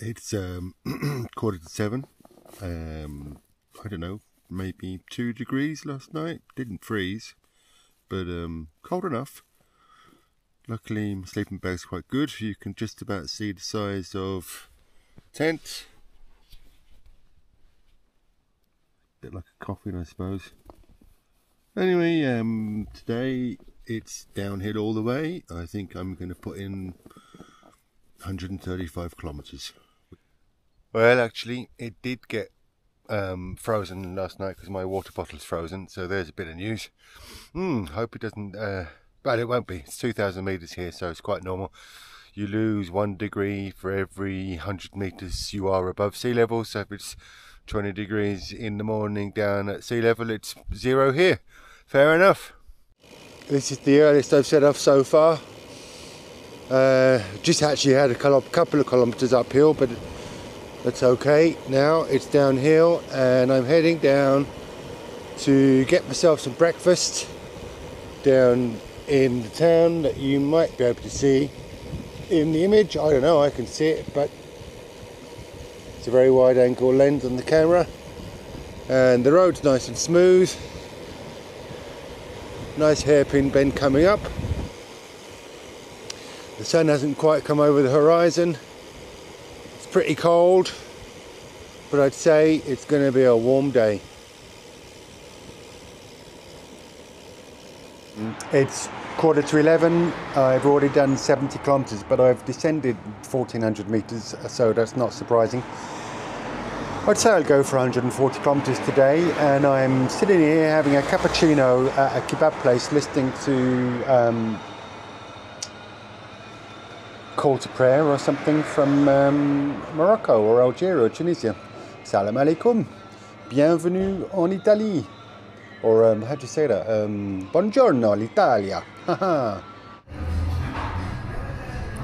It's 7:15. I don't know, maybe 2 degrees last night. Didn't freeze, but cold enough. Luckily my sleeping bag's quite good. You can just about see the size of tent. Bit like a coffin, I suppose. Anyway, today it's downhill all the way. I think I'm going to put in 135 kilometers. Well, actually, it did get frozen last night because my water bottle's frozen. So there's a bit of news. Hope it doesn't. But it won't be. It's 2,000 meters here, so it's quite normal. You lose 1 degree for every 100 meters you are above sea level. So if it's 20 degrees in the morning down at sea level, it's 0 here. Fair enough. This is the earliest I've set off so far. Just actually had a couple of kilometers uphill, but that's okay. Now it's downhill and I'm heading down to get myself some breakfast down in the town that you might be able to see in the image. I don't know, I can see it, but it's a very wide angle lens on the camera, and the road's nice and smooth. Nice hairpin bend coming up. The sun hasn't quite come over the horizon. It's pretty cold, but I'd say it's going to be a warm day. It's 11:15. I've already done 70 kilometers, but I've descended 1,400 meters, so that's not surprising. I'd say I'll go for 140 kilometers today, and I'm sitting here having a cappuccino at a kebab place, listening to call to prayer or something from Morocco or Algeria or Tunisia. Salam alaikum, bienvenue en Italie. Or how do you say that? Buongiorno l'Italia.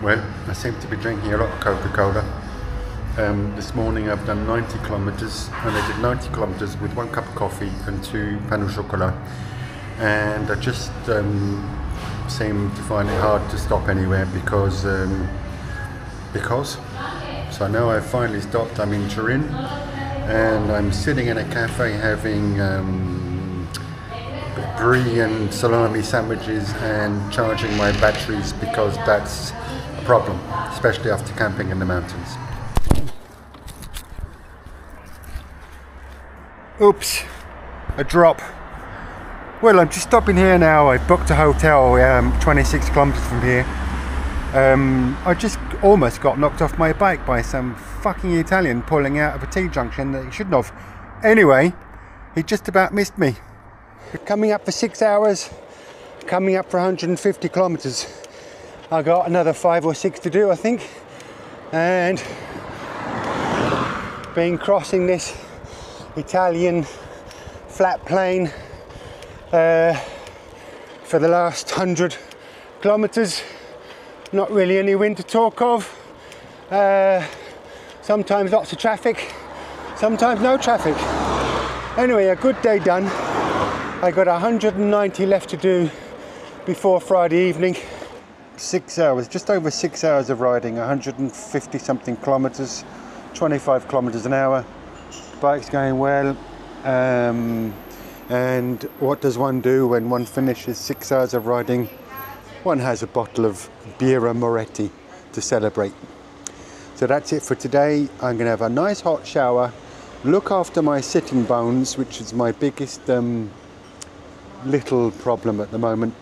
Well, I seem to be drinking a lot of Coca-Cola. This morning I've done 90 kilometers, and I did 90 kilometers with 1 cup of coffee and 2 pain au chocolat. And I just seem to find it hard to stop anywhere because. So now I've finally stopped. I'm in Turin, and I'm sitting in a cafe having brie and salami sandwiches and charging my batteries, because that's a problem, especially after camping in the mountains. Oops, a drop. Well, I'm just stopping here now. I booked a hotel 26 kilometers from here. I just almost got knocked off my bike by some fucking Italian pulling out of a T-junction that he shouldn't have. Anyway, he just about missed me. Coming up for 6 hours, coming up for 150 kilometers. I got another 5 or 6 to do, I think, and been crossing this Italian flat plain for the last 100 kilometers. Not really any wind to talk of. Sometimes lots of traffic, sometimes no traffic. Anyway, a good day done. I got 190 left to do before Friday evening. 6 hours, just over 6 hours of riding, 150 something kilometers, 25 kilometers an hour. Bike's going well. And what does one do when one finishes 6 hours of riding? One has a bottle of Birra Moretti to celebrate. So that's it for today. I'm going to have a nice hot shower, look after my sitting bones, which is my biggest little problem at the moment.